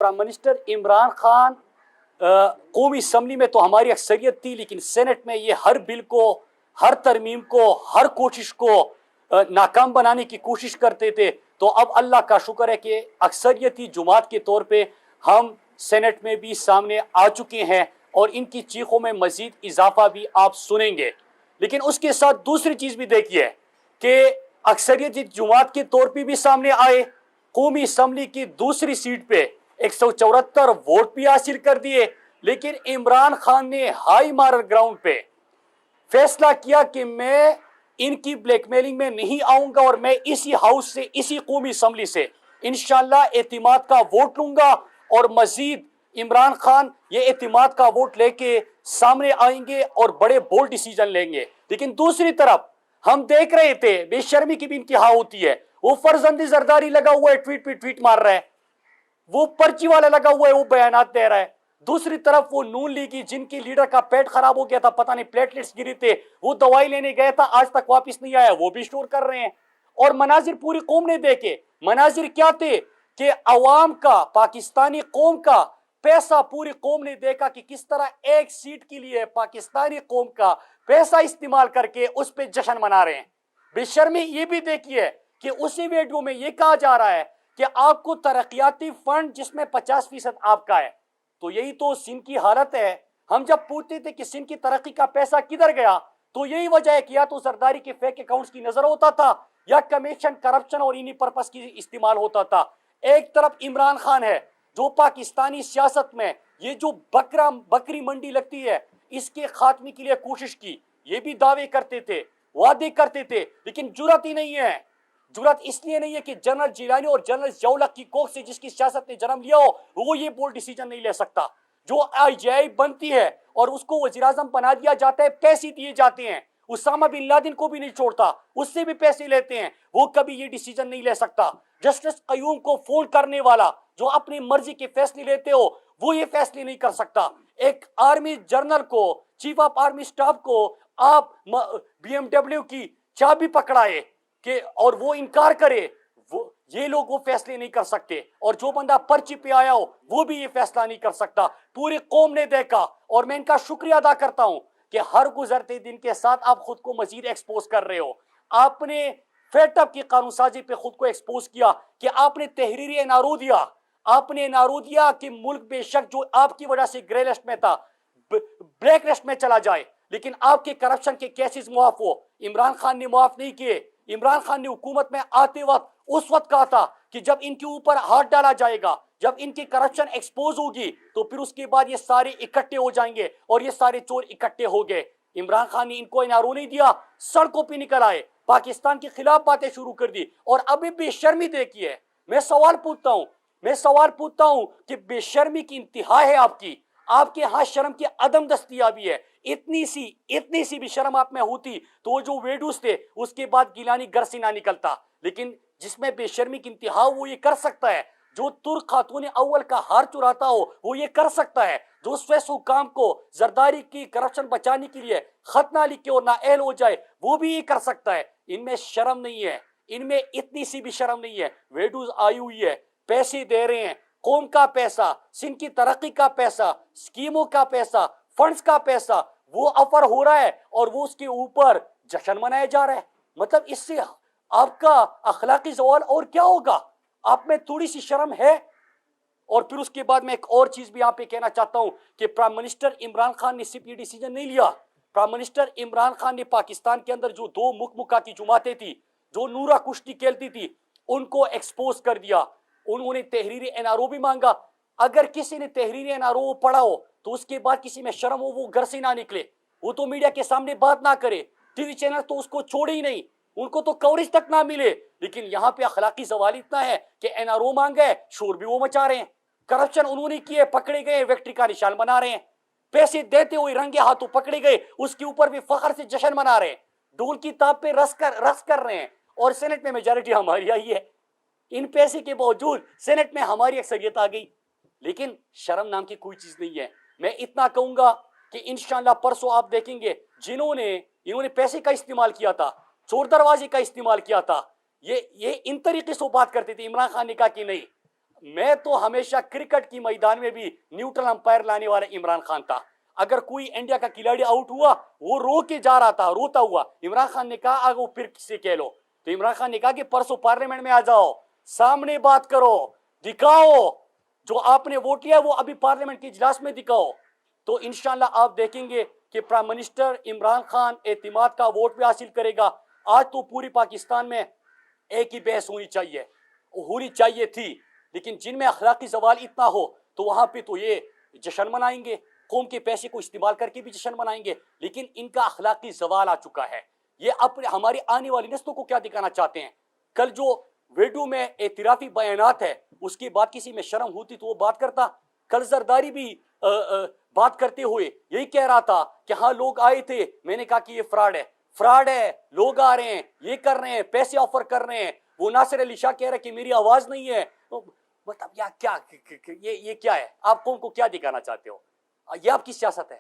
Prime minister Imran Khan कौमी assembly में तो हमारी अक्सरियत थी, लेकिन सेनेट में ये हर बिल को, हर तरमीम को, हर कोशिश को नाकाम बनाने की कोशिश करते थे। तो अब अल्लाह का शुक्र है कि अक्सरियती जुमात के तौर पे हम सेनेट में भी सामने आ चुके हैं और इनकी चीखों में मजीद इजाफा भी आप सुनेंगे। लेकिन उसके साथ दूसरी चीज़ भी देखिए कि अक्सरियती जुमात के तौर पे भी सामने आए, कौमी असम्बली की दूसरी सीट पे 174 वोट भी हासिल कर दिए। लेकिन इमरान खान ने हाई मारर ग्राउंड पे फैसला किया कि मैं इनकी ब्लैकमेलिंग में नहीं आऊंगा और मैं इसी हाउस से, इसी कौमी असम्बली से इंशाल्लाह एतिमाद का वोट लूंगा और मजीद इमरान खान ये एतिमाद का वोट लेके सामने आएंगे और बड़े बोल्ड डिसीजन लेंगे। लेकिन दूसरी तरफ हम देख रहे थे बेशर्मी की भी इंतहा होती है। वो फर्जंदी जरदारी लगा हुआ है, ट्वीट पे ट्वीट मार रहा है, वो पर्ची वाला लगा हुआ है, वो बयानात दे रहा है। दूसरी तरफ वो नून लीगी जिनकी लीडर का पेट खराब हो गया था, पता नहीं प्लेटलेट्स गिरी थे, वो दवाई लेने गया था, आज तक वापस नहीं आया, वो भी स्टोर कर रहे हैं। और मनाजिर पूरी कौम ने देखे। मनाजिर क्या थे कि अवाम का, पाकिस्तानी कौम का पैसा पूरी कौम ने देखा कि किस तरह एक सीट के लिए पाकिस्तानी कौम का पैसा इस्तेमाल करके उस पर जश्न मना रहे हैं। बेशर्मी ये भी देखिए कि उसी वीडियो में ये कहा जा रहा है कि आपको तरक्याती फंड जिसमें 50% आपका है। तो यही तो सिंध की हालत है। हम जब पूछते थे कि सिंध की तरक्की का पैसा किधर गया, तो यही वजह है कि या तो सरदारी के फेक अकाउंट्स की नजर होता था या कमीशन, करप्शन और इन्हीं पर्पस की इस्तेमाल होता था। एक तरफ इमरान खान है जो पाकिस्तानी सियासत में ये जो बकरी मंडी लगती है इसके खात्मे के लिए कोशिश की, ये भी दावे करते थे, वादे करते थे, लेकिन जुर्रत ही नहीं है। जुर्रत इसलिए नहीं है कि जनरल जिलानी और जनरल जौलक की कोख से जिसकी सियासत ने जन्म लिया हो वो ये बोल्ड डिसीजन नहीं ले सकता। जो IGI बनती है और उसको वजीर आजम बना दिया जाता है, पैसे दिए जाते हैं, उसामा बिन लादेन को भी नहीं छोड़ता, उससे भी पैसे लेते हैं, वो कभी ये डिसीजन नहीं ले सकता। जस्टिस कयूम को फोन करने वाला जो अपनी मर्जी के फैसले लेते हो वो ये फैसले नहीं कर सकता। एक आर्मी जनरल को, चीफ ऑफ आर्मी स्टाफ को आप BMW की चाबी पकड़ाए कि और वो इनकार करे, वो ये लोग वो फैसले नहीं कर सकते। और जो बंदा पर्ची पे आया हो वो भी ये फैसला नहीं कर सकता। पूरी कौम ने देखा और मैं इनका शुक्रिया अदा करता हूं कि हर गुजरते दिन के साथ आप खुद को मजीद एक्सपोज कर रहे हो। आपने फेटअप की कानून साजी पे खुद को एक्सपोज किया कि आपने तहरीरी एनआरओ दिया, आपने एनआरओ दिया कि मुल्क बेशक जो आपकी वजह से ग्रे लिस्ट में था ब्लैक लिस्ट में चला जाए, लेकिन आपके करप्शन के केसेस मुआफ हो। इमरान खान ने मुआफ नहीं किए। इमरान खान ने हुकूमत में आते वक्त उस वक्त कहा था कि जब इनके ऊपर हाथ डाला जाएगा, जब इनकी करप्शन एक्सपोज होगी तो फिर उसके बाद ये सारे इकट्ठे हो जाएंगे और ये सारे चोर इकट्ठे हो गए। इमरान खान ने इनको एनआरओ नहीं दिया, सड़कों पे निकल आए, पाकिस्तान के खिलाफ बातें शुरू कर दी और अभी बेशर्मी देखिए। मैं सवाल पूछता हूं कि बेशर्मी की इंतहा है आपके यहाँ शर्म की अदम दस्तियाबी है। इतनी सी भी शर्म आप में होती तो वो जो वेडूस थे उसके बाद गिलानी घर से ना निकलता। लेकिन जिसमें बेशर्मी की इंतहा वो ये कर सकता है। जो तुर्क खातून अव्वल का हार चुराता हो वो ये कर सकता है। जो स्वेस हुकाम को जरदारी की करप्शन बचाने के लिए खत ना लिखे और नाअहल हो जाए वो भी ये कर सकता है। इनमें शर्म नहीं है, इनमें इतनी सी भी शर्म नहीं है। वेडूस आई हुई है, पैसे दे रहे हैं, कौम का पैसा, सिंध की तरक्की का पैसा, स्कीमों का पैसा, फंड्स का पैसा वो ऑफर हो रहा है और वो उसके ऊपर जश्न मनाया जा रहा है। मतलब इससे आपका अखलाकी ज़वाल और क्या होगा? आप में थोड़ी सी शर्म है। और फिर उसके बाद मैं एक और चीज भी यहाँ पे कहना चाहता हूं कि प्राइम मिनिस्टर इमरान खान ने सिर्फ ये डिसीजन नहीं लिया। प्राइम मिनिस्टर इमरान खान ने पाकिस्तान के अंदर जो 2 मुकमुकाती जुमातें थी, जो नूरा कुश्ती खेलती थी, उनको एक्सपोज कर दिया। उन्होंने तहरीरी एनआरओ भी मांगा। अगर किसी ने तहरीरी एनआरओ पढ़ा हो तो उसके बाद किसी में शर्म हो वो घर से ना निकले, वो तो मीडिया के सामने बात ना करे, टीवी चैनल तो उसको छोड़े ही नहीं, उनको तो कवरेज तक ना मिले। लेकिन यहाँ पे अखलाकी सवाल इतना है कि एनआरओ मांगा है, शोर भी वो मचा रहे हैं, करप्शन उन्होंने किए, पकड़े गए, विक्ट्री का निशान बना रहे हैं, पैसे देते हुए रंगे हाथों पकड़े गए, उसके ऊपर भी फखर से जश्न मना रहे हैं, ढोल की ताप पे रस कर रहे हैं। और सेनेट में मेजॉरिटी हमारी आई है। इन पैसे के बावजूद सेनेट में हमारी अक्सरियत आ गई। लेकिन शर्म नाम की कोई चीज नहीं है। मैं इतना कहूंगा कि इंशाल्लाह परसों आप देखेंगे इन्होंने पैसे का इस्तेमाल किया था, चोर दरवाजे का इस्तेमाल किया था, ये इन तरीके से बात करते थे। इमरान खान ने कहा कि नहीं, میں تو ہمیشہ کرکٹ کی میدان میں بھی نیوٹرل امپائر لانے والا عمران خان تھا. اگر کوئی انڈیا کا کھلاڑی آؤٹ ہوا وہ رو کے جا رہا تھا, روتا ہوا. عمران خان نے کہا وہ پھر کسے کہہ لو, تو عمران خان نے کہا کہ پرسوں پارلیمنٹ میں آ جاؤ, سامنے بات کرو, دکھاؤ جو آپ نے ووٹ لیا وہ ابھی پارلیمنٹ کے اجلاس میں دکھاؤ. تو انشاءاللہ آپ دیکھیں گے کہ پرائم منسٹر عمران خان اعتماد کا ووٹ بھی حاصل کرے گا. آج تو پوری پاکستان میں ایک ہی بحث ہونی چاہیے تھی, لیکن جن میں اخلاقی زوال اتنا ہو تو وہاں پہ تو یہ جشن منائیں گے, قوم کے پیسے کو استعمال کر کے بھی جشن منائیں گے, لیکن ان کا اخلاقی زوال آ چکا ہے. یہ اپنے ہماری آنے والی نسلوں کو کیا دکھانا چاہتے ہیں؟ کل جو ویڈیو میں اعترافی بیانات ہے اس کی بات کسی میں شرم ہوتی تو وہ بات کرتا. کل زرداری بھی بات کرتے ہوئے یہی کہہ رہا تھا کہ ہاں لوگ آئے تھے, میں نے کہا کہ یہ فراڈ ہے, لوگ آ رہے ہیں, یہ کر رہے ہیں, پیسے آفر کر رہے ہیں. وہ ناصر علی شاہ کہہ رہے کہ میری آواز نہیں ہے. مطلب یہ کیا ہے؟ آپ قوم کو کیا دکھانا چاہتے ہو؟ یہ آپ کی سیاست ہے,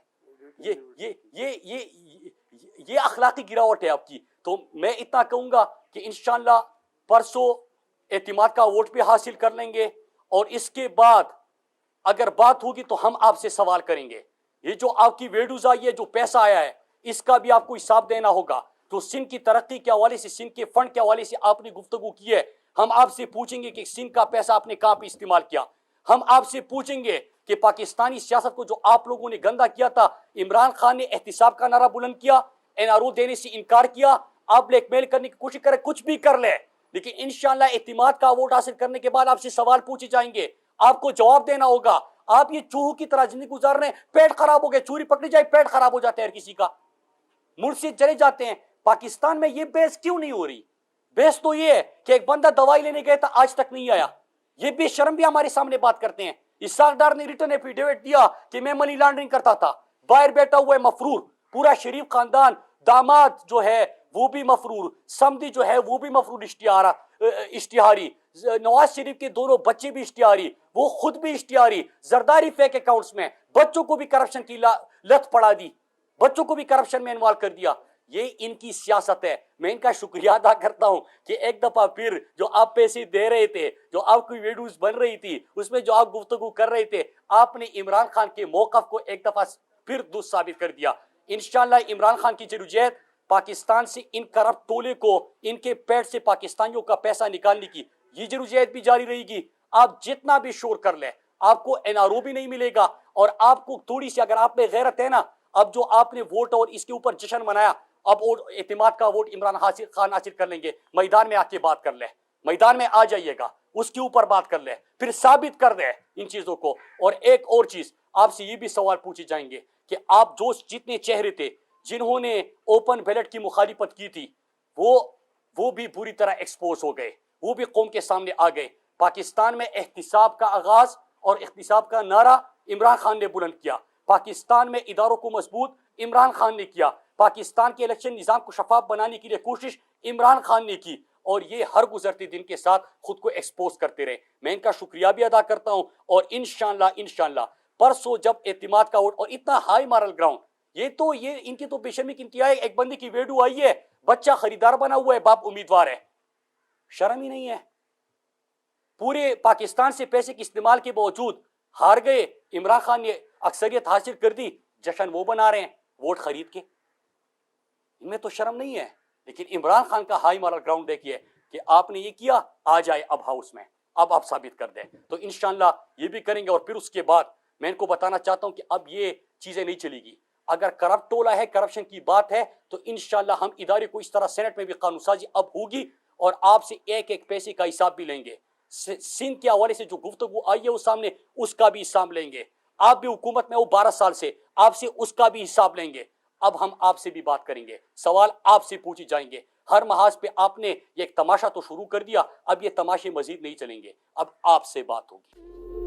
یہ اخلاقی گراوٹ ہے آپ کی. تو میں اتنا کہوں گا کہ انشاءاللہ پرسوں اعتماد کا ووٹ بھی حاصل کر لیں گے, اور اس کے بعد اگر بات ہوگی تو ہم آپ سے سوال کریں گے. یہ جو آپ کی ویڈیوز آئی ہے, جو پیسہ آیا ہے, اس کا بھی آپ کو حساب دینا ہوگا. تو سندھ کی ترقی کے حوالے سے, سندھ کے فنڈ کے حوالے سے آپ نے گفتگو کی ہے, ہم آپ سے پوچھیں گے کہ سندھ کا پیسہ آپ نے کہاں پہ استعمال کیا. ہم آپ سے پوچھیں گے کہ پاکستانی سیاست کو جو آپ لوگوں نے گندا کیا تھا, عمران خان نے احتساب کا نعرہ بلند کیا, NRO دینے سے انکار کیا, آپ بلیک میل کرنے کی کوشش کریں, کچھ بھی کر لیں, لیکن انشاءاللہ اعتماد کا ووٹ حاصل کرنے کے بعد آپ سے سوال پوچھے جائیں گے, آپ کو جواب دینا ہوگا. آپ یہ چوہوں کی طرح زندگی گزار رہے ہیں, پیٹ خراب ہو گئے, چوری پکڑی جائے پیٹ خراب ہو جاتا ہے ہر کسی کا, ملک سے چلے جاتے ہیں. پاکستان میں یہ بحث کیوں نہیں ہو رہی؟ بحث تو یہ ہے کہ ایک بندہ دوائی لینے گیا تھا آج تک نہیں آیا. یہ بے شرم بھی ہمارے سامنے بات کرتے ہیں. اسحاق ڈار نے ریٹن ایفیڈیوٹ دیا کہ میں منی لانڈرنگ کرتا تھا, باہر بیٹھا ہوا ہے مفرور, پورا شریف خاندان, داماد جو ہے وہ بھی مفرور, سمدی جو ہے وہ بھی مفرور اشتہاری, نواز شریف کے دونوں بچے بھی اشتہاری, وہ خود بھی اشتہاری, زرداری فیک اکاؤنٹس میں, بچوں کو بھی کرپشن کی لت پڑا دی, بچوں کو بھی کرپشن میں انوالو کر دیا. یہ ان کی سیاست ہے. میں ان کا شکریہ ادا کرتا ہوں کہ ایک دفعہ پھر جو آپ پیسے دے رہے تھے, جو آپ کی ویڈیوز بن رہی تھی, اس میں جو آپ گفتگو کر رہے تھے, آپ نے عمران خان کے موقف کو ایک دفعہ پھر درست ثابت کر دیا. انشاءاللہ عمران خان کی جدوجہد پاکستان سے ان کرپٹ ٹولے کو, ان کے پیٹ سے پاکستانیوں کا پیسہ نکالنے کی, یہ جدوجہد بھی جاری رہے گی. آپ جتنا بھی شور کر لیں, آپ کو NRO بھی نہیں ملے گا, اور آپ کو تھوڑی سی اگر آپ میں غیرت ہے نا, اب جو آپ نے ووٹ اور اس کے اوپر جشن منایا, اب اعتماد کا ووٹ عمران خان حاصل کر لیں گے. میدان میں آ کے بات کر لیں, میدان میں آ جائیے گا, اس کے اوپر بات کر لیں, پھر ثابت کر دیں ان چیزوں کو. اور ایک اور چیز آپ سے یہ بھی سوال پوچھے جائیں گے کہ آپ جو جتنے چہرے تھے جنہوں نے اوپن بیلٹ کی مخالفت کی تھی, وہ بھی بری طرح ایکسپوز ہو گئے, وہ بھی قوم کے سامنے آ گئے. پاکستان میں احتساب کا آغاز اور احتساب کا نعرہ عمران خان نے بلند کیا. پاکستان میں اداروں کو مضبوط عمران خان نے کیا. پاکستان کے الیکشن نظام کو شفاف بنانے کے لیے کوشش عمران خان نے کی, اور یہ ہر گزرتے دن کے ساتھ خود کو ایکسپوز کرتے رہے. میں ان کا شکریہ بھی ادا کرتا ہوں, اور انشاءاللہ پرسوں جب اعتماد کا ووٹ, اور اتنا ہائی مارل گراؤنڈ, یہ ان کی تو بے شرمی کی انتہا ہے. ایک بندے کی ویڈیو آئی ہے, بچہ خریدار بنا ہوا ہے, باپ امیدوار ہے, شرم ہی نہیں ہے. پورے پاکستان سے پیسے کے استعمال کے باوجود ہار گئے, عمران خان نے اکثریت حاصل کر دی, جشن وہ بنا رہے ہیں ووٹ خرید کے. ان میں تو شرم نہیں ہے. لیکن عمران خان کا ہائی مارل گراؤنڈ دیکھیے کہ آپ نے یہ کیا, آ جائے اب ہاؤس میں, اب آپ ثابت کر دیں. تو انشاءاللہ یہ بھی کریں گے. اور پھر اس کے بعد میں ان کو بتانا چاہتا ہوں کہ اب یہ چیزیں نہیں چلے گی. اگر کرپٹ ٹولہ ہے, کرپشن کی بات ہے, تو انشاءاللہ ہم ادارے کو اس طرح سینٹ میں بھی قانون سازی اب ہوگی, اور آپ سے ایک ایک پیسے کا حساب بھی لیں گے. سندھ کے حوالے سے جو گفتگو آئی ہے اس سامنے, اس کا بھی حساب لیں گے. آپ بھی حکومت میں ہو 12 سال سے, آپ سے اس کا بھی حساب لیں گے. اب ہم آپ سے بھی بات کریں گے, سوال آپ سے پوچھے جائیں گے. ہر محاذ پہ آپ نے یہ ایک تماشا تو شروع کر دیا, اب یہ تماشے مزید نہیں چلیں گے, اب آپ سے بات ہوگی.